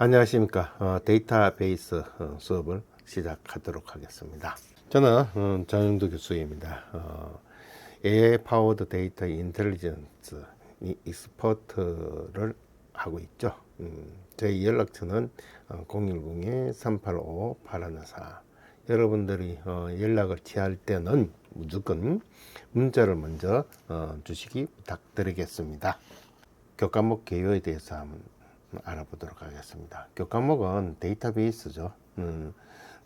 안녕하십니까. 데이터베이스 수업을 시작하도록 하겠습니다. 저는 전영도 교수입니다. AI 파워드 데이터 인텔리전스 익스퍼트를 하고 있죠. 제 연락처는 010-385-8114. 여러분들이 연락을 취할 때는 무조건 문자를 먼저 주시기 부탁드리겠습니다. 교과목 개요에 대해서 한번 알아보도록 하겠습니다. 교과목은 데이터베이스죠.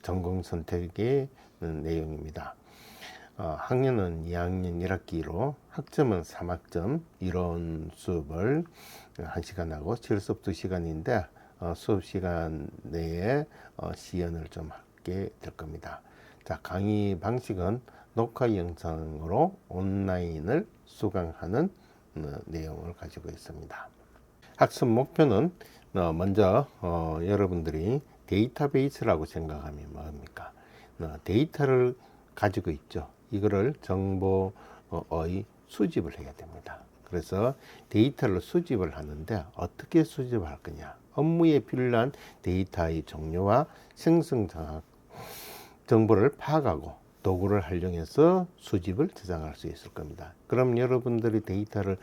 전공 선택의 내용입니다. 학년은 2학년 1학기로 학점은 3학점, 이론 수업을 1시간 하고 실습 2시간인데 수업 시간 내에 시연을 좀 하게 될 겁니다. 자, 강의 방식은 녹화 영상으로 온라인을 수강하는 내용을 가지고 있습니다. 학습 목표는 먼저 여러분들이 데이터베이스라고 생각하면 뭡니까? 데이터를 가지고 있죠. 이거를 정보의 수집을 해야 됩니다. 그래서 데이터를 수집을 하는데 어떻게 수집을 할 거냐? 업무에 필요한 데이터의 종류와 생성 정보를 파악하고 도구를 활용해서 수집을 저장할 수 있을 겁니다. 그럼 여러분들이 데이터를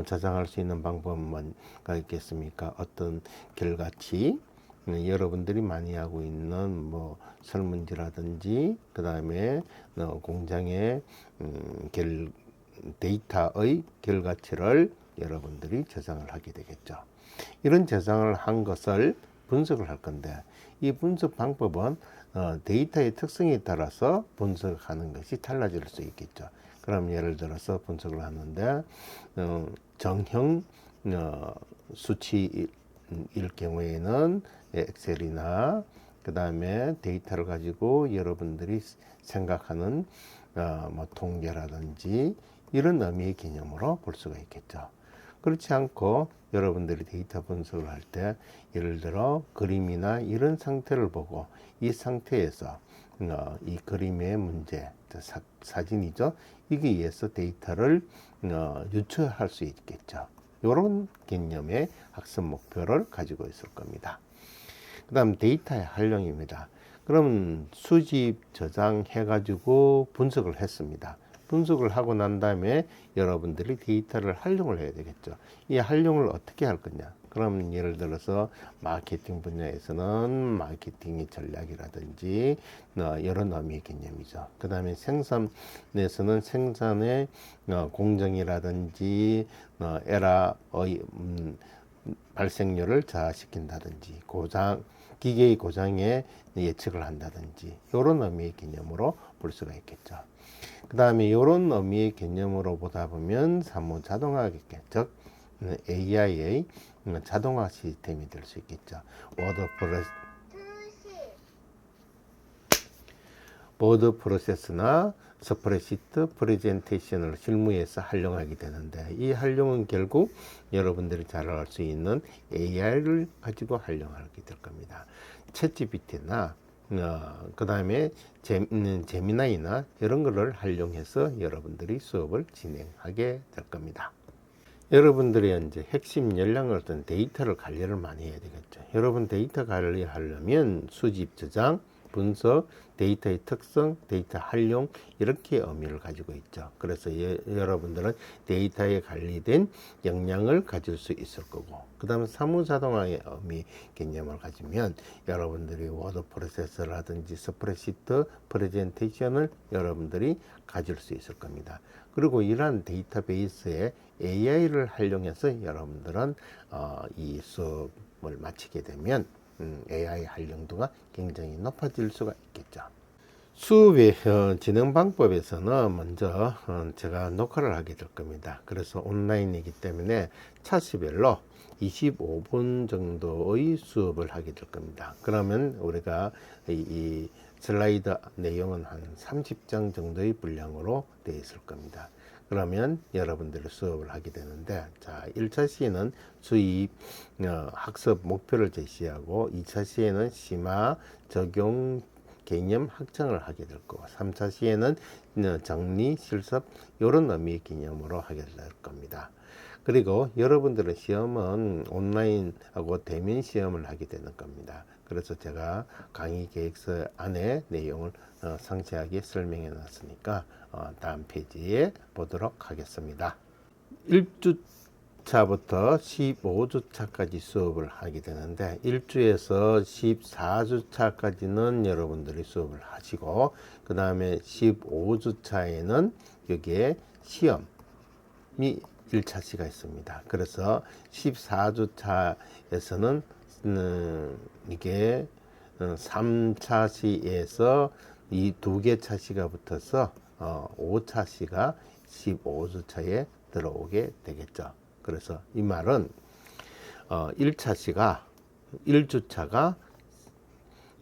저장할 수 있는 방법은 뭐가 있겠습니까? 어떤 결과치, 여러분들이 많이 하고 있는 뭐 설문지라든지 그 다음에 공장의 데이터의 결과치를 여러분들이 저장을 하게 되겠죠. 이런 저장을 한 것을 분석을 할 건데 이 분석 방법은 데이터의 특성에 따라서 분석하는 것이 달라질 수 있겠죠. 그럼 예를 들어서 분석을 하는데 정형 수치일 경우에는 엑셀이나 그 다음에 데이터를 가지고 여러분들이 생각하는 뭐 통계라든지 이런 의미의 개념으로 볼 수가 있겠죠. 그렇지 않고 여러분들이 데이터 분석을 할 때 예를 들어 그림이나 이런 상태를 보고 이 상태에서 이 그림의 문제, 사진이죠. 이게 의해서 데이터를 유추할 수 있겠죠. 이런 개념의 학습 목표를 가지고 있을 겁니다. 그 다음 데이터의 활용입니다. 그럼 수집, 저장해 가지고 분석을 했습니다. 분석을 하고 난 다음에 여러분들이 데이터를 활용을 해야 되겠죠. 이 활용을 어떻게 할 거냐? 그럼 예를 들어서 마케팅 분야에서는 마케팅의 전략이라든지 여러 의미의 개념이죠. 그 다음에 생산에서는 생산의 공정이라든지 에러의 발생률을 저하시킨다든지 기계의 고장에 예측을 한다든지 이런 의미의 개념으로 볼 수가 있겠죠. 그 다음에 이런 의미의 개념으로 보다 보면 사무 자동화겠죠. 즉 AI의 자동화 시스템이 될 수 있겠죠. 워드 프로세스나 스프레시트 프레젠테이션을 실무에서 활용하게 되는데 이 활용은 결국 여러분들이 잘 알 수 있는 AI를 가지고 활용하게 될 겁니다. 챗GPT나 그 다음에 제미나이나 이런 거를 활용해서 여러분들이 수업을 진행하게 될 겁니다. 여러분들이 이제 핵심 역량을 어떤 데이터를 관리를 많이 해야 되겠죠. 여러분 데이터 관리하려면 수집, 저장, 분석, 데이터의 특성, 데이터 활용 이렇게 의미를 가지고 있죠. 그래서 여러분들은 데이터에 관리된 역량을 가질 수 있을 거고 그 다음에 사무자동화의 의미 개념을 가지면 여러분들이 워드 프로세서라든지 스프레시트 프레젠테이션을 여러분들이 가질 수 있을 겁니다. 그리고 이러한 데이터베이스에 AI를 활용해서 여러분들은 이 수업을 마치게 되면 AI 활용도가 굉장히 높아질 수가 있겠죠. 수업의 진행 방법에서는 먼저 제가 녹화를 하게 될 겁니다. 그래서 온라인이기 때문에 차수별로 25분 정도의 수업을 하게 될 겁니다. 그러면 우리가 이 슬라이드 내용은 한 30장 정도의 분량으로 되어 있을 겁니다. 그러면 여러분들이 수업을 하게 되는데, 자, 1차 시에는 수입, 학습 목표를 제시하고, 2차 시에는 심화, 적용, 개념 확장을 하게 될 거고, 3차 시에는 정리, 실습, 이런 의미의 개념으로 하게 될 겁니다. 그리고 여러분들은 시험은 온라인하고 대면 시험을 하게 되는 겁니다. 그래서 제가 강의 계획서 안에 내용을 상세하게 설명해 놨으니까 다음 페이지에 보도록 하겠습니다. 1주차부터 15주차까지 수업을 하게 되는데 1주에서 14주차까지는 여러분들이 수업을 하시고 그 다음에 15주차에는 여기에 시험이 1차시가 있습니다. 그래서 14주차에서는 이게 3차시에서 이 두 개 차시가 붙어서 5차시가 15주차에 들어오게 되겠죠. 그래서 이 말은 1차시가 1주차가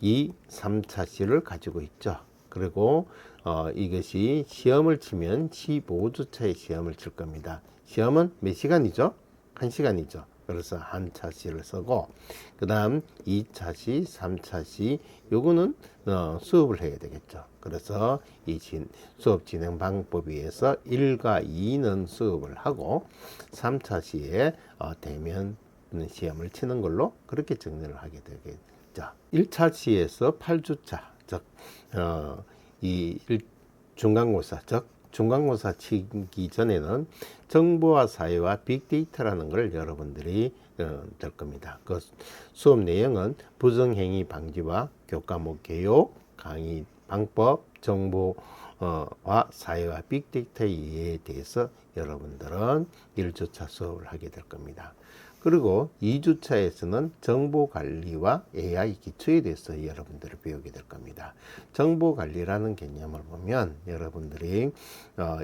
이 3차시를 가지고 있죠. 그리고 이것이 시험을 치면 15주차에 시험을 칠 겁니다. 시험은 몇 시간이죠? 1시간이죠. 그래서 한 차시를 쓰고 그 다음 2차시, 3차시 요거는 수업을 해야 되겠죠. 그래서 이 수업 진행 방법에 의해서 1과 2는 수업을 하고 3차시에 대면 시험을 치는 걸로 그렇게 정리를 하게 되겠죠. 1차시에서 8주차 즉 중간고사 즉 중간고사 치기 전에는 정보화 사회와 빅데이터라는 걸 여러분들이 될 겁니다. 그 수업 내용은 부정행위 방지와 교과목 개요, 강의 방법, 정보화 사회와 빅데이터에 대해서 여러분들은 1주차 수업을 하게 될 겁니다. 그리고 2주차에서는 정보관리와 AI 기초에 대해서 여러분들이 배우게 될 겁니다. 정보관리라는 개념을 보면 여러분들이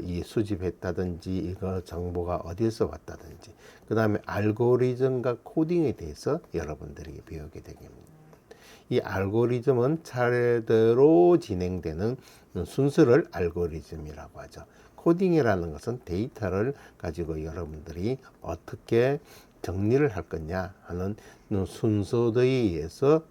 이 수집했다든지 이거 정보가 어디서 왔다든지 그 다음에 알고리즘과 코딩에 대해서 여러분들이 배우게 되겠습니다. 이 알고리즘은 차례대로 진행되는 순서를 알고리즘이라고 하죠. 코딩이라는 것은 데이터를 가지고 여러분들이 어떻게 정리를 할 거냐 하는 순서에 의해서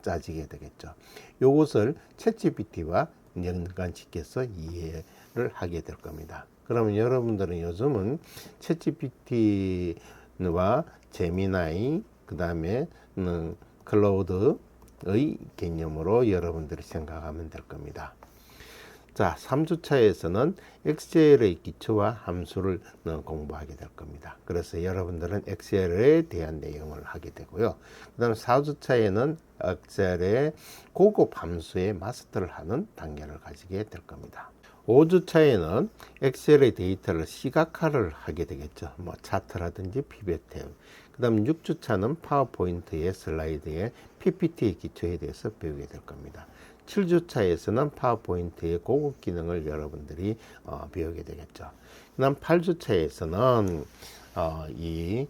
짜지게 되겠죠. 이것을 챗GPT와 연관시켜서 이해를 하게 될 겁니다. 그러면 여러분들은 요즘은 챗GPT와 제미나이 그 다음에 클라우드의 개념으로 여러분들이 생각하면 될 겁니다. 자, 3주차에서는 엑셀의 기초와 함수를 공부하게 될 겁니다. 그래서 여러분들은 엑셀에 대한 내용을 하게 되고요. 그 다음 4주차에는 엑셀의 고급 함수의 마스터를 하는 단계를 가지게 될 겁니다. 5주차에는 엑셀의 데이터를 시각화를 하게 되겠죠. 뭐 차트라든지 피벗 탭. 그 다음 6주차는 파워포인트의 슬라이드의 PPT의 기초에 대해서 배우게 될 겁니다. 7주차에서는 파워포인트의 고급 기능을 여러분들이 배우게 되겠죠. 그 다음 8주차에서는 이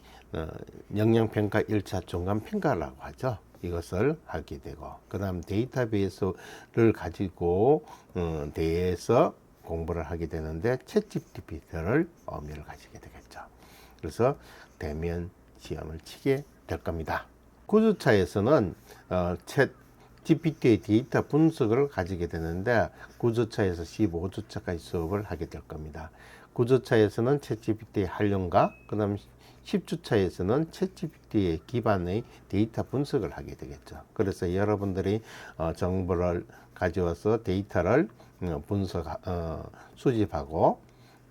영양평가 1차 중간평가라고 하죠. 이것을 하게 되고 그 다음 데이터베이스를 가지고 대해서 공부를 하게 되는데 챗GPT를 의미를 가지게 되겠죠. 그래서 대면 시험을 치게 될 겁니다. 9주차에서는 GPT의 데이터 분석을 가지게 되는데 9주차에서 15주차까지 수업을 하게 될 겁니다. 9주차에서는 챗GPT의 활용과 그 다음 10주차에서는 챗GPT의 기반의 데이터 분석을 하게 되겠죠. 그래서 여러분들이 정보를 가져와서 데이터를 수집하고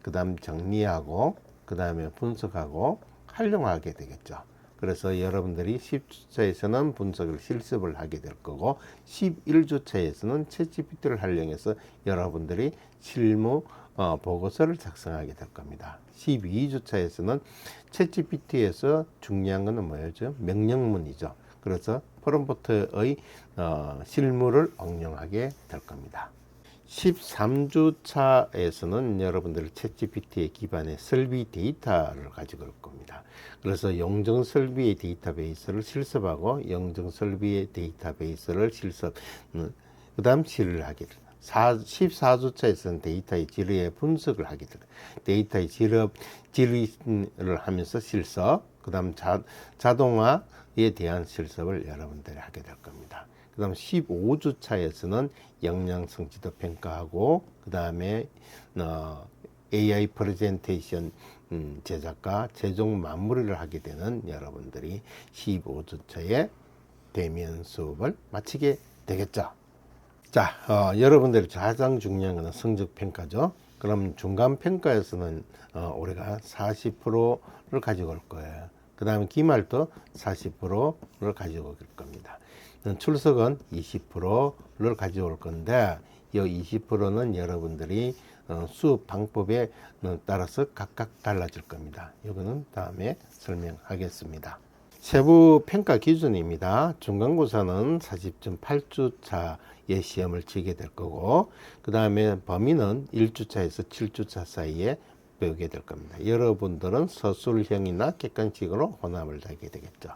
그 다음 정리하고 그 다음에 분석하고 활용하게 되겠죠. 그래서 여러분들이 10주차에서는 분석을 실습을 하게 될 거고 11주차에서는 챗GPT를 활용해서 여러분들이 실무 보고서를 작성하게 될 겁니다. 12주차에서는 챗GPT에서 중요한 것은 뭐였죠? 명령문이죠. 그래서 프롬프트의 실무를 응용하게 될 겁니다. 13주차에서는 여러분들 챗GPT의 기반의 설비 데이터를 가지고 올 겁니다. 그래서 영정 설비의 데이터베이스를 실습하고 영정 설비의 데이터베이스를 실습, 그 다음 실을 하게 됩니다. 14주차에서는 데이터의 질의 분석을 하게 됩니다. 데이터의 질의를 하면서 실습, 그 다음 자동화에 대한 실습을 여러분들이 하게 될 겁니다. 그 다음 15주차에서는 역량성 지도 평가하고 그 다음에 AI 프레젠테이션 제작과 최종 마무리를 하게 되는 여러분들이 15주차의 대면 수업을 마치게 되겠죠. 자, 여러분들이 가장 중요한 것은 성적 평가죠. 그럼 중간 평가에서는 올해가 40%를 가지고 올 거예요. 그 다음에 기말도 40%를 가지고 올 겁니다. 출석은 20%를 가지고 올 건데 이 20%는 여러분들이 수업 방법에 따라서 각각 달라질 겁니다. 이거는 다음에 설명하겠습니다. 세부 평가 기준입니다. 중간고사는 40.8주차의 시험을 치게 될 거고, 그 다음에 범위는 1주차에서 7주차 사이에 배우게 될 겁니다. 여러분들은 서술형이나 객관식으로 혼합을 하게 되겠죠.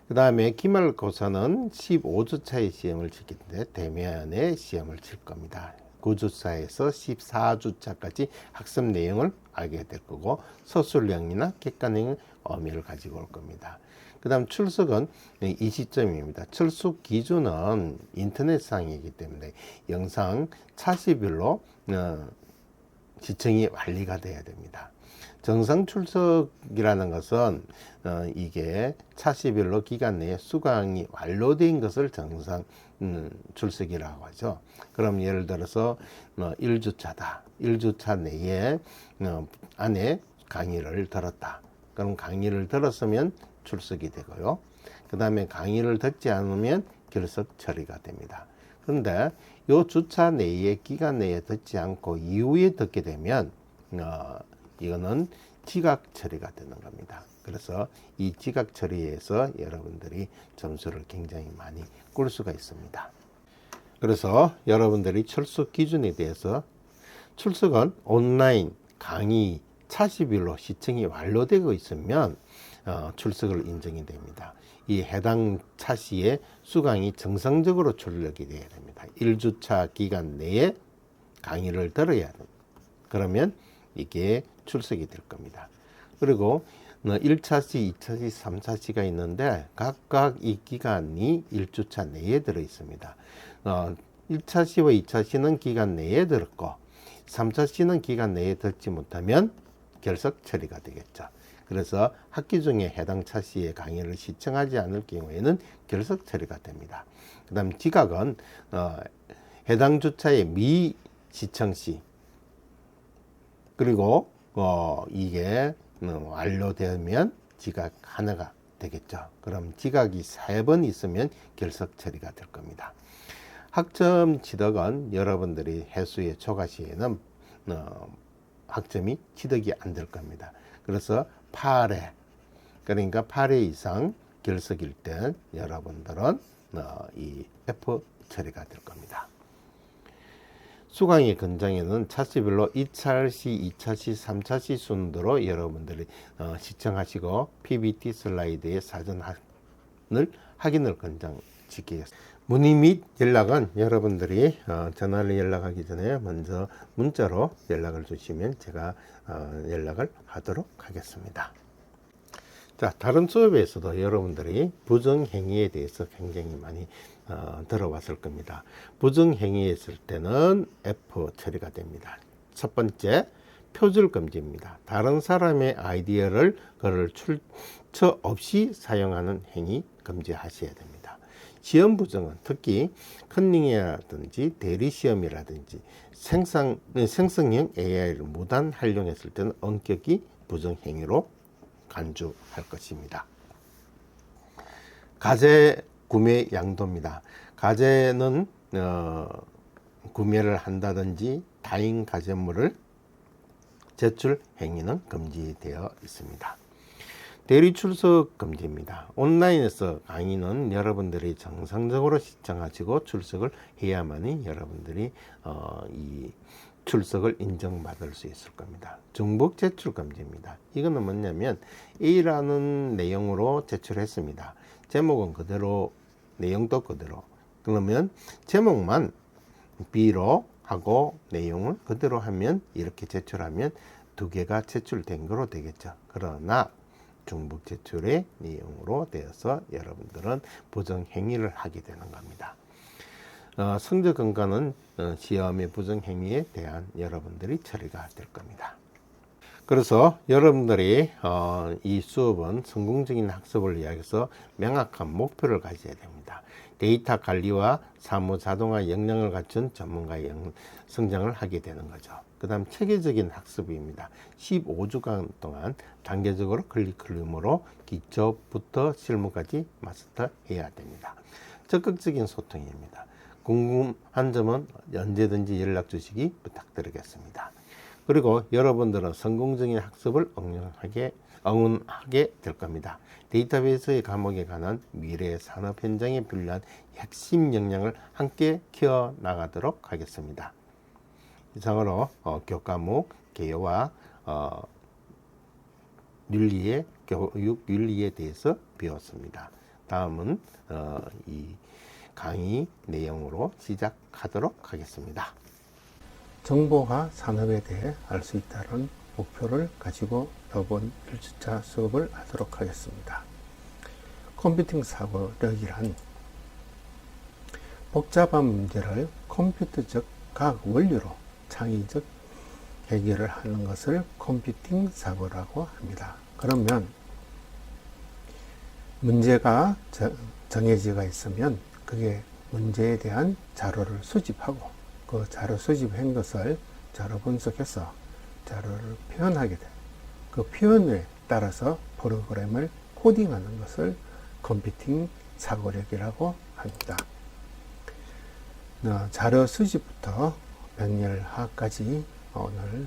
그 다음에 기말고사는 15주차의 시험을 치기 때문에 대면의 시험을 칠 겁니다. 9주차에서 14주차까지 학습 내용을 알게 될 거고, 서술형이나 객관형 의미를 가지고 올 겁니다. 그 다음 출석은 이 시점입니다. 출석 기준은 인터넷상이기 때문에 영상 차시별로 시청이 완료가 돼야 됩니다. 정상 출석이라는 것은 이게 차시별로 기간 내에 수강이 완료된 것을 정상 출석이라고 하죠. 그럼 예를 들어서 1주차다. 1주차 내에 안에 강의를 들었다. 그럼 강의를 들었으면 출석이 되고요. 그 다음에 강의를 듣지 않으면 결석 처리가 됩니다. 그런데 이 주차 내에 기간 내에 듣지 않고 이후에 듣게 되면 이거는 지각 처리가 되는 겁니다. 그래서 이 지각 처리에서 여러분들이 점수를 굉장히 많이 꿀 수가 있습니다. 그래서 여러분들이 출석 기준에 대해서 출석은 온라인 강의 차시별로 시청이 완료되고 있으면 출석을 인정이 됩니다. 이 해당 차시에 수강이 정상적으로 출력이 되어야 됩니다. 1주차 기간 내에 강의를 들어야 됩니다. 그러면 이게 출석이 될 겁니다. 그리고 1차시, 2차시, 3차시가 있는데 각각 이 기간이 1주차 내에 들어 있습니다. 1차시와 2차시는 기간 내에 들었고 3차시는 기간 내에 듣지 못하면 결석 처리가 되겠죠. 그래서 학기 중에 해당 차시의 강의를 시청하지 않을 경우에는 결석 처리가 됩니다. 그 다음 지각은 해당 주차의 미시청 시 그리고 이게 완료되면 지각 하나가 되겠죠. 그럼 지각이 3번 있으면 결석 처리가 될 겁니다. 학점 취득은 여러분들이 해수의 초과 시에는 학점이 취득이 안 될 겁니다. 그래서 8회 그러니까 8회 이상 결석일 때 여러분들은 이 F 처리가 될 겁니다. 수강의 근장에는 차시별로 2차시, 2차시, 3차시 순으로 여러분들이 시청하시고 PPT 슬라이드의 사전 확인을 근장 지키겠습니다. 문의 및 연락은 여러분들이 전화를 연락하기 전에 먼저 문자로 연락을 주시면 제가 연락을 하도록 하겠습니다. 자, 다른 수업에서도 여러분들이 부정행위에 대해서 굉장히 많이 들어왔을 겁니다. 부정행위했을 때는 F 처리가 됩니다. 첫 번째, 표절 금지입니다. 다른 사람의 아이디어를 그를 출처 없이 사용하는 행위 금지하셔야 됩니다. 시험 부정은 특히 컨닝이라든지 대리시험이라든지 생성형 AI를 무단 활용했을 때는 엄격히 부정행위로 간주할 것입니다. 가제 구매 양도입니다. 가제는 구매를 한다든지 타인 가제물을 제출 행위는 금지되어 있습니다. 대리 출석 금지입니다. 온라인에서 강의는 여러분들이 정상적으로 시청하시고 출석을 해야만이 여러분들이 이 출석을 인정받을 수 있을 겁니다. 중복 제출 금지입니다. 이거는 뭐냐면 A라는 내용으로 제출했습니다. 제목은 그대로 내용도 그대로 그러면 제목만 B로 하고 내용을 그대로 하면 이렇게 제출하면 두 개가 제출된 거로 되겠죠. 그러나 중복 제출의 내용으로 되어서 여러분들은 부정 행위를 하게 되는 겁니다. 성적 근거는 시험의 부정행위에 대한 여러분들이 처리가 될 겁니다. 그래서 여러분들이 이 수업은 성공적인 학습을 위해서 명확한 목표를 가져야 됩니다. 데이터 관리와 사무 자동화 역량을 갖춘 전문가의 성장을 하게 되는 거죠. 그 다음 체계적인 학습입니다. 15주간 동안 단계적으로 커리큘럼으로 기초부터 실무까지 마스터해야 됩니다. 적극적인 소통입니다. 궁금한 점은 언제든지 연락 주시기 부탁드리겠습니다. 그리고 여러분들은 성공적인 학습을 응원하게 될 겁니다. 데이터베이스의 과목에 관한 미래의 산업 현장에 필요한 핵심 역량을 함께 키워나가도록 하겠습니다. 이상으로 교과목 개요와 윤리의 교육 윤리에 대해서 배웠습니다. 다음은 이 강의 내용으로 시작하도록 하겠습니다. 정보화 산업에 대해 알 수 있다는 목표를 가지고 이번 1주차 수업을 하도록 하겠습니다. 컴퓨팅 사고력이란 복잡한 문제를 컴퓨터적 과학 원리로 창의적 해결을 하는 것을 컴퓨팅 사고라고 합니다. 그러면 문제가 정해져 있으면 그게 문제에 대한 자료를 수집하고 그 자료 수집한 것을 자료 분석해서 자료를 표현하게 돼. 그 표현에 따라서 프로그램을 코딩하는 것을 컴퓨팅 사고력이라고 합니다. 자료 수집부터 병렬화까지 오늘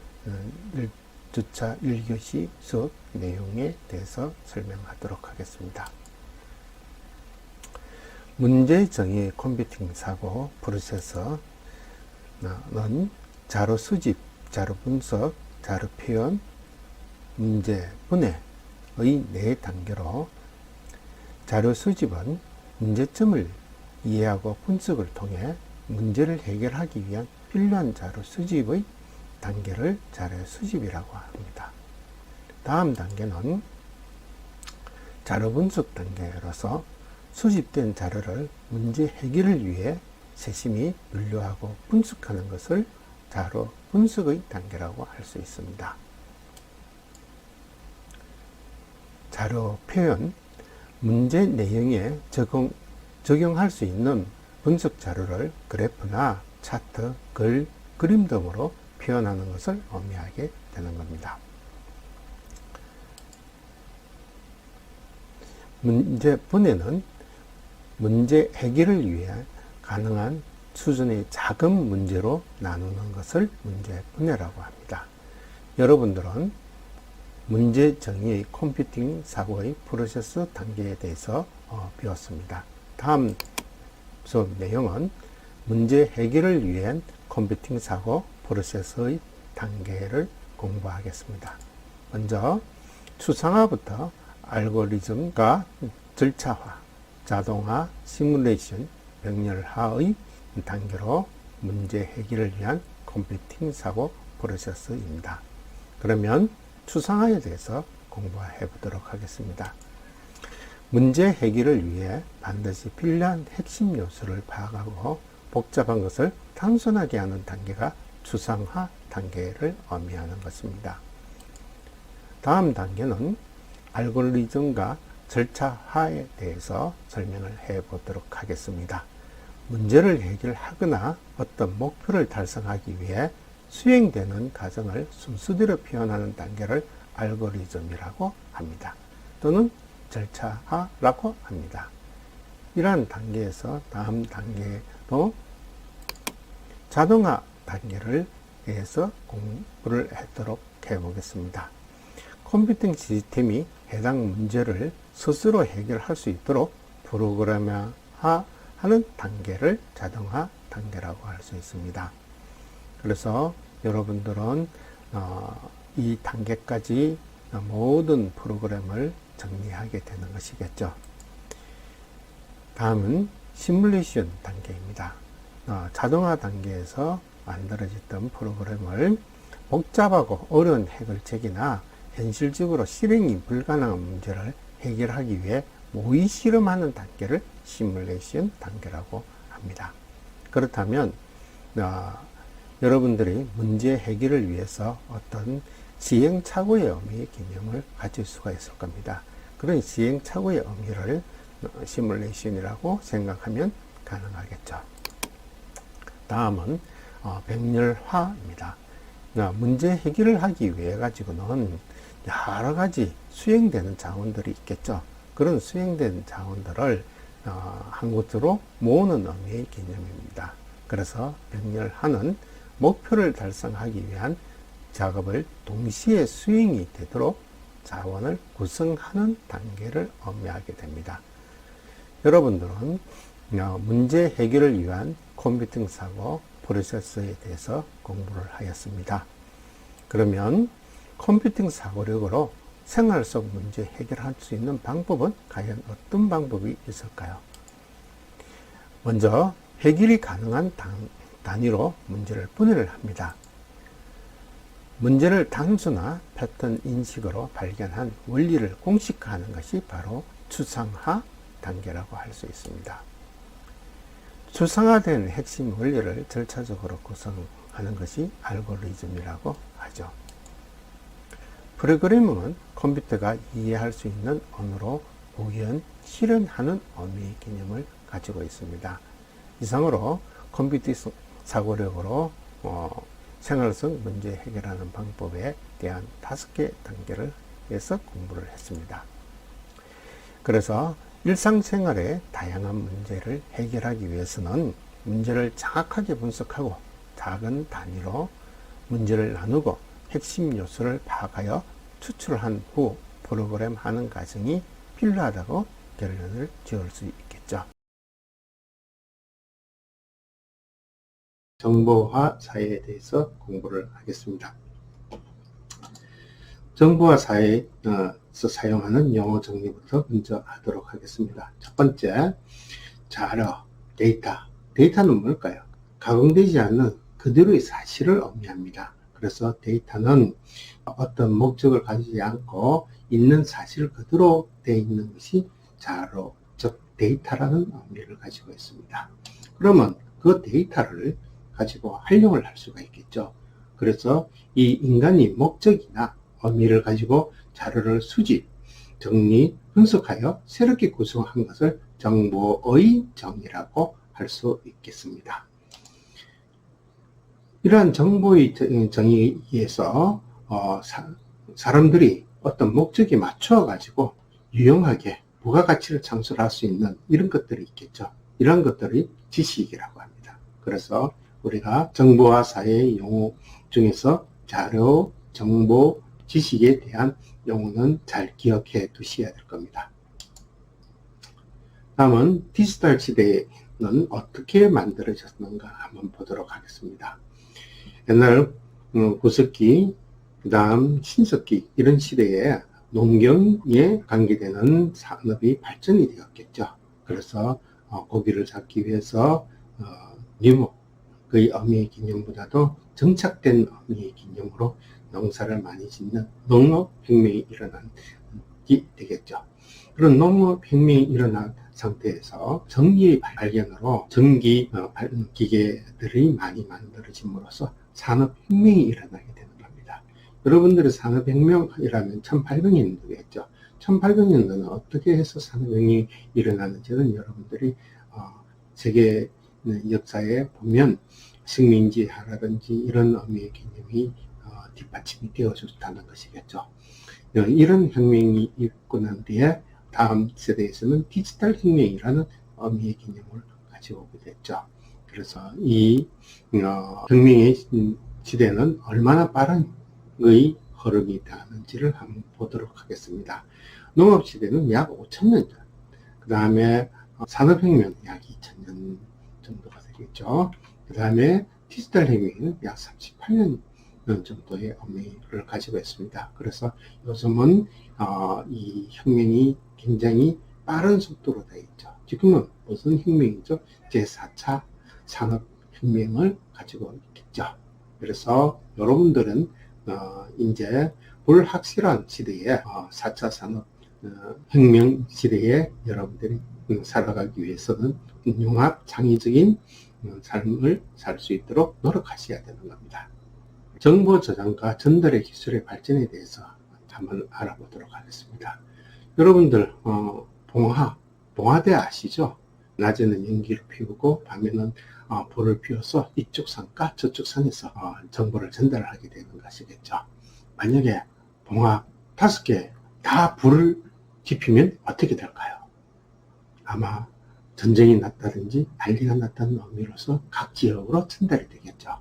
1주차 1교시 수업 내용에 대해서 설명하도록 하겠습니다. 문제 정의 컴퓨팅 사고 프로세서는 자료 수집, 자료 분석, 자료 표현, 문제 분해의 4단계로 자료 수집은 문제점을 이해하고 분석을 통해 문제를 해결하기 위한 필요한 자료 수집의 단계를 자료 수집이라고 합니다. 다음 단계는 자료 분석 단계로서 수집된 자료를 문제 해결을 위해 세심히 분류하고 분석하는 것을 자료 분석의 단계라고 할 수 있습니다. 자료 표현, 문제 내용에 적용할 수 있는 분석 자료를 그래프나 차트, 글, 그림 등으로 표현하는 것을 의미하게 되는 겁니다. 문제 분해는 문제 해결을 위해 가능한 수준의 작은 문제로 나누는 것을 문제 분해라고 합니다. 여러분들은 문제 정의의 컴퓨팅 사고의 프로세스 단계에 대해서 배웠습니다. 다음 수업 내용은 문제 해결을 위한 컴퓨팅 사고 프로세스의 단계를 공부하겠습니다. 먼저 추상화부터 알고리즘과 절차화, 자동화, 시뮬레이션, 병렬화의 단계로 문제 해결을 위한 컴퓨팅 사고 프로세스입니다. 그러면 추상화에 대해서 공부해 보도록 하겠습니다. 문제 해결을 위해 반드시 필요한 핵심 요소를 파악하고 복잡한 것을 단순하게 하는 단계가 추상화 단계를 의미하는 것입니다. 다음 단계는 알고리즘과 절차화에 대해서 설명을 해 보도록 하겠습니다. 문제를 해결하거나 어떤 목표를 달성하기 위해 수행되는 과정을 순서대로 표현하는 단계를 알고리즘이라고 합니다. 또는 절차화라고 합니다. 이러한 단계에서 다음 단계로 자동화 단계를 대해서 공부를 하도록 해보겠습니다. 컴퓨팅 시스템이 해당 문제를 스스로 해결할 수 있도록 프로그래머화하는 단계를 자동화 단계라고 할 수 있습니다. 그래서 여러분들은 이 단계까지 모든 프로그램을 정리하게 되는 것이겠죠. 다음은 시뮬레이션 단계입니다. 자동화 단계에서 만들어졌던 프로그램을 복잡하고 어려운 해결책이나 현실적으로 실행이 불가능한 문제를 해결하기 위해 모의 실험하는 단계를 시뮬레이션 단계라고 합니다. 그렇다면 여러분들이 문제 해결을 위해서 어떤 시행착오의 의미의 개념을 가질 수가 있을 겁니다. 그런 시행착오의 의미를 시뮬레이션이라고 생각하면 가능하겠죠. 다음은 백렬화입니다. 문제 해결을 하기 위해 가지고는 여러 가지 수행되는 자원들이 있겠죠. 그런 수행된 자원들을 한 곳으로 모으는 의미의 개념입니다. 그래서 백렬화는 목표를 달성하기 위한 작업을 동시에 수행이 되도록 자원을 구성하는 단계를 의미하게 됩니다. 여러분들은 문제 해결을 위한 컴퓨팅 사고 프로세스에 대해서 공부를 하였습니다. 그러면 컴퓨팅 사고력으로 생활 속 문제 해결할 수 있는 방법은 과연 어떤 방법이 있을까요? 먼저 해결이 가능한 단위로 문제를 분해를 합니다. 문제를 단수나 패턴 인식으로 발견한 원리를 공식화하는 것이 바로 추상화 단계라고 할 수 있습니다. 추상화된 핵심 원리를 절차적으로 구성하는 것이 알고리즘이라고 하죠. 프로그래밍은 컴퓨터가 이해할 수 있는 언어로 구현, 실현하는 의미의 개념을 가지고 있습니다. 이상으로 컴퓨팅 사고력으로 생활성 문제 해결하는 방법에 대한 5개 단계를 해서 공부를 했습니다. 그래서 일상생활의 다양한 문제를 해결하기 위해서는 문제를 정확하게 분석하고 작은 단위로 문제를 나누고 핵심 요소를 파악하여 추출한 후 프로그램하는 과정이 필요하다고 결론을 지을 수 있겠죠. 정보화 사회에 대해서 공부를 하겠습니다. 정보화 사회에서 사용하는 용어 정리부터 먼저 하도록 하겠습니다. 첫 번째, 자료, 데이터. 데이터는 뭘까요? 가공되지 않는 그대로의 사실을 의미합니다. 그래서 데이터는 어떤 목적을 가지지 않고 있는 사실 그대로 되어 있는 것이 자료, 즉 데이터라는 의미를 가지고 있습니다. 그러면 그 데이터를 가지고 활용을 할 수가 있겠죠. 그래서 이 인간이 목적이나 의미를 가지고 자료를 수집, 정리, 분석하여 새롭게 구성한 것을 정보의 정의라고 할 수 있겠습니다. 이러한 정보의 정의에서 사람들이 어떤 목적에 맞춰 가지고 유용하게 부가가치를 창출할 수 있는 이런 것들이 있겠죠. 이런 것들이 지식이라고 합니다. 그래서 우리가 정보화 사회의 용어 중에서 자료, 정보, 지식에 대한 용어는 잘 기억해 두셔야 될 겁니다. 다음은 디지털 시대는 어떻게 만들어졌는가 한번 보도록 하겠습니다. 옛날 구석기, 그 다음 신석기 이런 시대에 농경에 관계되는 산업이 발전이 되었겠죠. 그래서 고기를 잡기 위해서 유목, 그의 의미의 개념보다도 정착된 의미의 개념으로 농사를 많이 짓는 농업혁명이 일어나게 되겠죠. 그런 농업혁명이 일어난 상태에서 전기의 발견으로 전기 기계들이 많이 만들어짐으로써 산업혁명이 일어나게 되는 겁니다. 여러분들의 산업혁명이라면 1800년도겠죠. 1800년도는 어떻게 해서 산업혁명이 일어나는지는 여러분들이 세계 역사에 보면 식민지화라든지 이런 의미의 개념이 뒷받침이 되어줬다는 것이겠죠. 이런 혁명이 있고 난 뒤에 다음 세대에서는 디지털 혁명이라는 의미의 개념을 가지고 오게 됐죠. 그래서 이 혁명의 시대는 얼마나 빠른 의 흐름이 되는지를 한번 보도록 하겠습니다. 농업시대는 약 5,000년 전, 그 다음에 산업혁명은 약 2,000년 정도가 되겠죠. 그 다음에 디지털 혁명은 약 38년 정도의 의미를 가지고 있습니다. 그래서 요즘은 이 혁명이 굉장히 빠른 속도로 되어 있죠. 지금은 무슨 혁명이죠? 제4차 산업혁명을 가지고 있겠죠. 그래서 여러분들은 이제 불확실한 시대에 4차 산업혁명 시대에 여러분들이 살아가기 위해서는 융합 창의적인 삶을 살 수 있도록 노력하셔야 되는 겁니다. 정보 저장과 전달의 기술의 발전에 대해서 한번 알아보도록 하겠습니다. 여러분들 봉화대 아시죠? 낮에는 연기를 피우고 밤에는 불을 피워서 이쪽 산과 저쪽 산에서 정보를 전달하게 되는 것이겠죠. 만약에 봉화 5개 다 불을 지피면 어떻게 될까요? 아마 전쟁이 났다든지 난리가 났다는 의미로서 각 지역으로 전달이 되겠죠.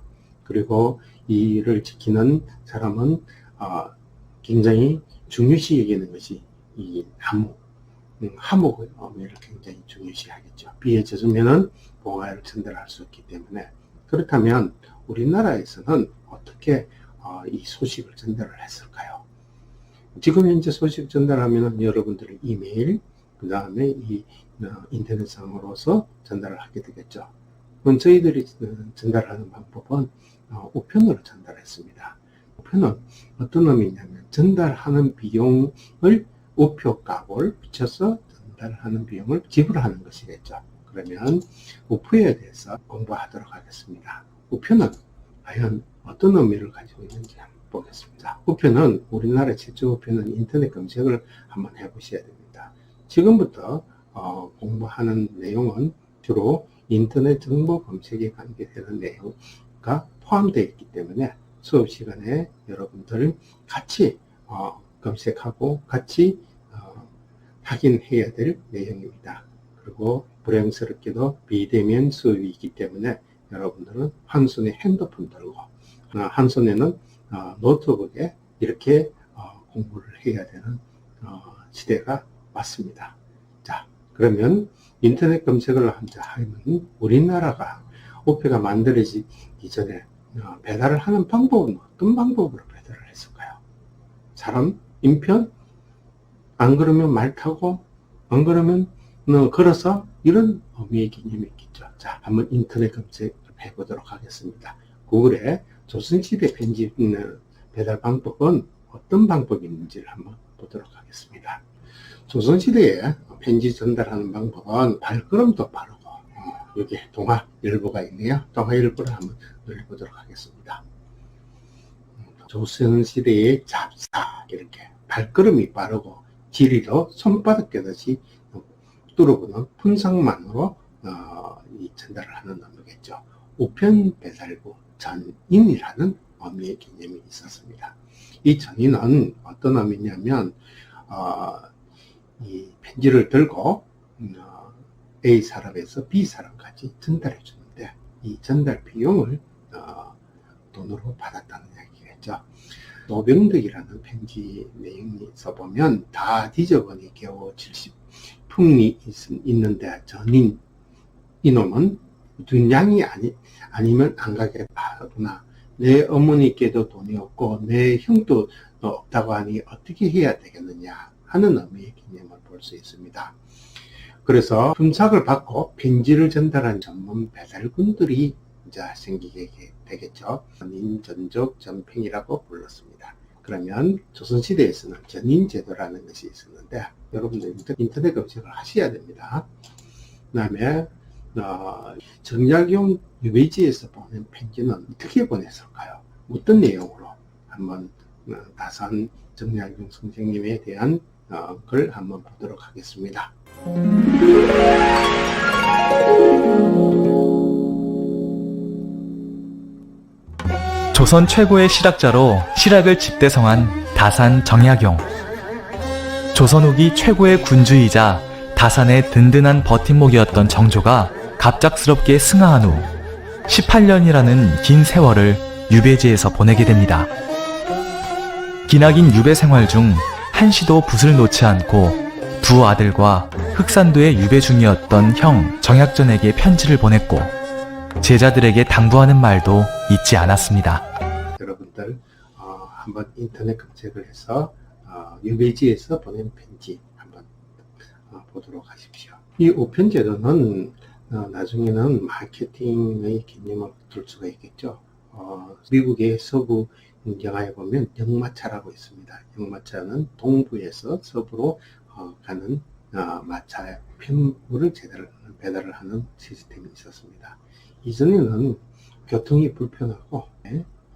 그리고 이를 지키는 사람은 굉장히 중요시 여기는 것이 이 화목의 의미를 굉장히 중요시 하겠죠. 비에 젖으면은 봉화를 전달할 수 없기 때문에. 그렇다면 우리나라에서는 어떻게 이 소식을 전달을 했을까요? 지금 현재 소식 전달하면 여러분들의 이메일, 그 다음에 이 인터넷상으로서 전달을 하게 되겠죠. 그건 저희들이 전달하는 방법은 우편으로 전달했습니다. 우편은 어떤 의미냐면 전달하는 비용을 우표값을 붙여서 전달하는 비용을 지불하는 것이겠죠. 그러면 우표에 대해서 공부하도록 하겠습니다. 우표는 과연 어떤 의미를 가지고 있는지 한번 보겠습니다. 우표는 우리나라 최초 우표는 인터넷 검색을 한번 해보셔야 됩니다. 지금부터 공부하는 내용은 주로 인터넷 정보 검색에 관계되는 내용과 포함되어 있기 때문에 수업 시간에 여러분들 같이 검색하고 같이 확인해야 될 내용입니다. 그리고 불행스럽게도 비대면 수업이기 때문에 여러분들은 한 손에 핸드폰 들고 한 손에는 노트북에 이렇게 공부를 해야 되는 시대가 왔습니다. 자, 그러면 인터넷 검색을 하면 우리나라가 우표가 만들어지기 전에 배달을 하는 방법은 어떤 방법으로 배달을 했을까요? 사람, 인편, 안 그러면 말 타고, 안 그러면 걸어서, 이런 의미의 개념이 있겠죠. 자, 한번 인터넷 검색을 해보도록 하겠습니다. 구글에 조선시대 편지 배달 방법은 어떤 방법이 있는지를 한번 보도록 하겠습니다. 조선시대에 편지 전달하는 방법은 발걸음도 빠르고, 여기 동화일보가 있네요. 동화일보를 한번 눌러보도록 하겠습니다. 조선시대의 잡사, 이렇게 발걸음이 빠르고 지리로 손바닥 껴듯이 뚫어보는 fun상만으로 전달을 하는 의미겠죠. 우편 배달부 전인이라는 의미의 개념이 있었습니다. 이 전인은 어떤 의미냐면 이 편지를 들고 A 사람에서 B 사람까지 전달해 주는데 이 전달 비용을 돈으로 받았다는 이야기겠죠. 노병덕이라는 편지 내용이 써보면 다 뒤져보니 겨우 70품이 있는데 전인 이놈은 둔양이 아니면 안 가게 하구나. 내 어머니께도 돈이 없고 내 형도 없다고 하니 어떻게 해야 되겠느냐 하는 의미의 개념을 볼 수 있습니다. 그래서 품삯을 받고 편지를 전달한 전문 배달군들이 이제 생기게 되겠죠. 전인전족 전팽이라고 불렀습니다. 그러면 조선시대에서는 전인제도라는 것이 있었는데 여러분들 인터넷 검색을 하셔야 됩니다. 그 다음에 정약용 유배지에서 보낸 편지는 어떻게 보냈을까요? 어떤 내용으로 한번 다산 정약용 선생님에 대한 걸 한번 보도록 하겠습니다. 조선 최고의 실학자로 실학을 집대성한 다산 정약용. 조선 후기 최고의 군주이자 다산의 든든한 버팀목이었던 정조가 갑작스럽게 승하한 후 18년이라는 긴 세월을 유배지에서 보내게 됩니다. 기나긴 유배 생활 중 한시도 붓을 놓지 않고 두 아들과 흑산도에 유배 중이었던 형 정약전에게 편지를 보냈고 제자들에게 당부하는 말도 잊지 않았습니다. 여러분들 한번 인터넷 검색을 해서 유배지에서 보낸 편지 한번 보도록 하십시오. 이 우편제도는 나중에는 마케팅의 개념을 둘 수가 있겠죠. 미국의 서부 영화에 보면 역마차라고 있습니다. 역마차는 동부에서 서부로 가는 마차의 편물을 제공하는 배달을 하는 시스템이 있었습니다. 이전에는 교통이 불편하고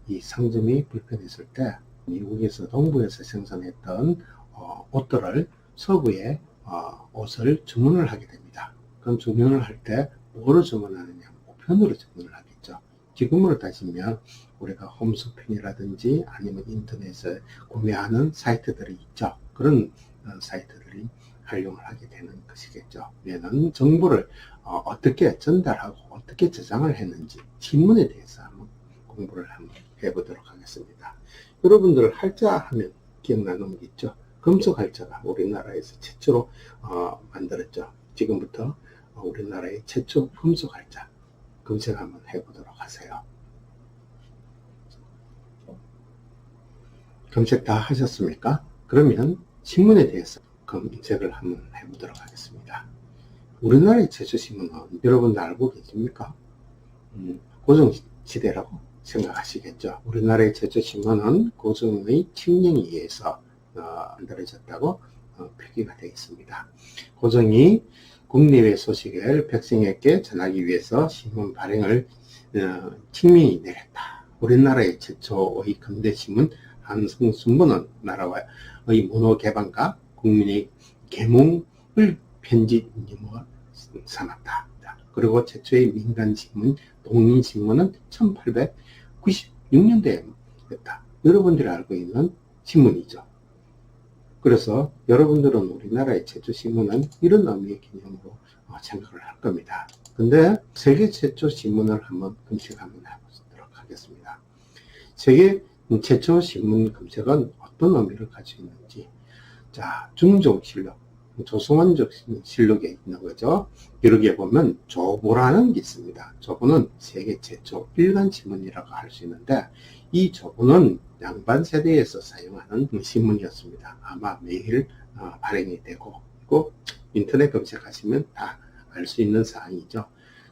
이 상점이 불편했을 때 미국에서 동부에서 생산했던 옷들을 서부에 옷을 주문을 하게 됩니다. 그럼 주문을 할 때 뭐로 주문하느냐? 우편으로 주문을 하겠죠. 지금으로 따지면 우리가 홈쇼핑이라든지 아니면 인터넷에 구매하는 사이트들이 있죠. 그런 사이트들이 활용을 하게 되는 것이겠죠. 얘는 정보를 어떻게 전달하고 어떻게 저장을 했는지 신문에 대해서 한번 공부를 한번 해보도록 하겠습니다. 여러분들 할자 하면 기억나는 게 있죠. 금속 할자가 우리나라에서 최초로 만들었죠. 지금부터 우리나라의 최초 금속 할자 검색 한번 해보도록 하세요. 검색 다 하셨습니까? 그러면 신문에 대해서 검색을 한번 해보도록 하겠습니다. 우리나라의 제주신문은 여러분들 알고 계십니까? 고종시대라고 생각하시겠죠. 우리나라의 제주신문은 고종의 칙령에 의해서 만들어졌다고 표기가 되어 있습니다. 고종이 국내외 소식을 백성에게 전하기 위해서 신문 발행을 칙령이 내렸다. 우리나라의 최초의 근대신문 한성순문은 나라의 문호 개방과 국민의 계몽을 편집 임무로 삼았다. 그리고 최초의 민간신문 동인신문은 1896년도에 됐다. 여러분들이 알고 있는 신문이죠. 그래서 여러분들은 우리나라의 최초신문은 이런 의미의 개념으로 생각을 할 겁니다. 근데 세계 최초 신문을 한번 검색 한번 해보도록 하겠습니다. 세계 최초 신문 검색은 어떤 의미를 가지고 있는지. 자, 중종실록, 조선왕조 실록에 있는 거죠. 여기에 보면 조보라는 게 있습니다. 조보는 세계 최초 일간 신문이라고 할 수 있는데, 이 조보는 양반 세대에서 사용하는 신문이었습니다. 아마 매일 발행이 되고, 그리고 인터넷 검색하시면 다 알 수 있는 사항이죠.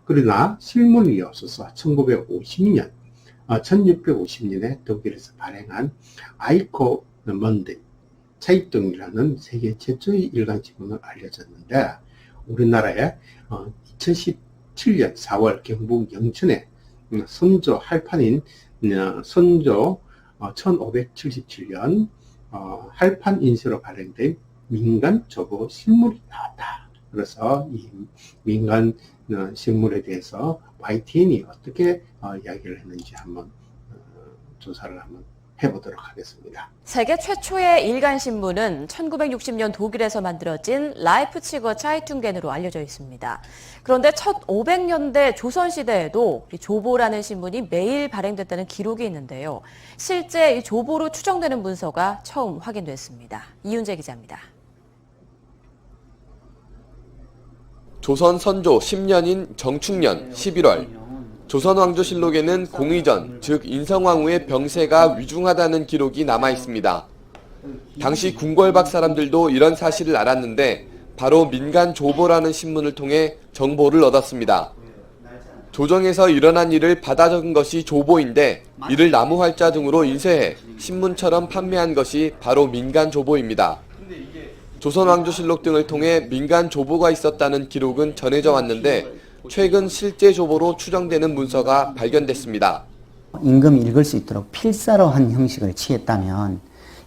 그러나 실물이 없어서 1650년에 독일에서 발행한 아이코 먼데 차이뚱이라는 세계 최초의 일간신문을 알려졌는데, 우리나라에 2017년 4월 경북 영천에 선조 할판인 선조 1577년 할판 인쇄로 발행된 민간 조보 실물이 나왔다. 그래서 이 민간 실물에 대해서 YTN이 어떻게 이야기를 했는지 한번 조사를 한번 해보도록 하겠습니다. 세계 최초의 일간신문은 1960년 독일에서 만들어진 라이프치거 차이퉁겐으로 알려져 있습니다. 그런데 1500년대 조선시대에도 조보라는 신문이 매일 발행됐다는 기록이 있는데요. 실제 이 조보로 추정되는 문서가 처음 확인됐습니다. 이윤재 기자입니다. 조선 선조 10년인 정축년 11월 조선왕조실록에는 공의전, 즉 인성왕후의 병세가 위중하다는 기록이 남아 있습니다. 당시 궁궐박 사람들도 이런 사실을 알았는데 바로 민간 조보라는 신문을 통해 정보를 얻었습니다. 조정에서 일어난 일을 받아 적은 것이 조보인데 이를 나무 활자 등으로 인쇄해 신문처럼 판매한 것이 바로 민간 조보입니다. 조선왕조실록 등을 통해 민간 조보가 있었다는 기록은 전해져 왔는데 최근 실제 조보로 추정되는 문서가 발견됐습니다. 임금이 읽을 수 있도록 필사로 한 형식을 취했다면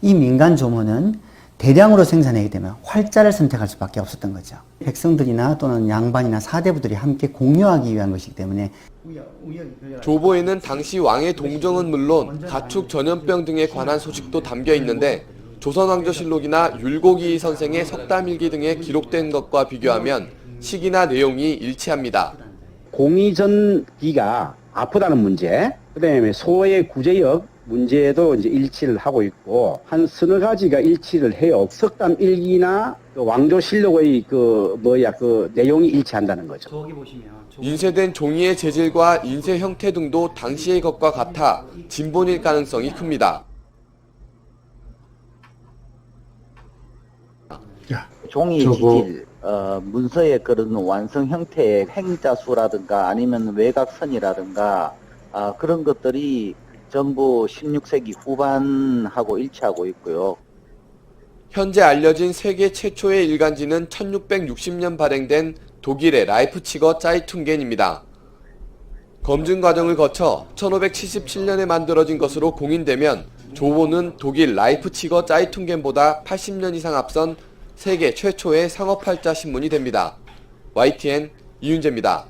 이 민간 조문은 대량으로 생산하게 되면 활자를 선택할 수밖에 없었던 거죠. 백성들이나 또는 양반이나 사대부들이 함께 공유하기 위한 것이기 때문에 조보에는 당시 왕의 동정은 물론 가축 전염병 등에 관한 소식도 담겨 있는데 조선왕조실록이나 율곡이 선생의 석담일기 등에 기록된 것과 비교하면 시기나 내용이 일치합니다. 공의전기가 아프다는 문제, 그다음에 소의 구제역 문제도 이제 일치를 하고 있고 한 서너 가지가 일치를 해요. 석담일기나 왕조실록의 그 내용이 일치한다는 거죠. 인쇄된 종이의 재질과 인쇄 형태 등도 당시의 것과 같아 진본일 가능성이 큽니다. 종이 지질, 문서의 그런 완성 형태의 행자수라든가 아니면 외곽선이라든가 그런 것들이 전부 16세기 후반하고 일치하고 있고요. 현재 알려진 세계 최초의 일간지는 1660년 발행된 독일의 라이프치거 짜이퉁겐입니다. 검증 과정을 거쳐 1577년에 만들어진 것으로 공인되면 조보는 독일 라이프치거 짜이퉁겐보다 80년 이상 앞선 세계 최초의 상업팔자 신문이 됩니다. YTN 이윤재입니다.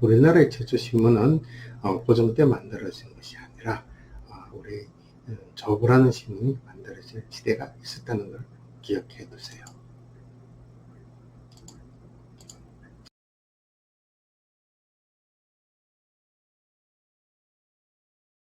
우리나라의 최초 신문은 고종 때 만들어진 것이 아니라 우리 조보라는 신문이 만들어진 시대가 있었다는 걸 기억해 두세요.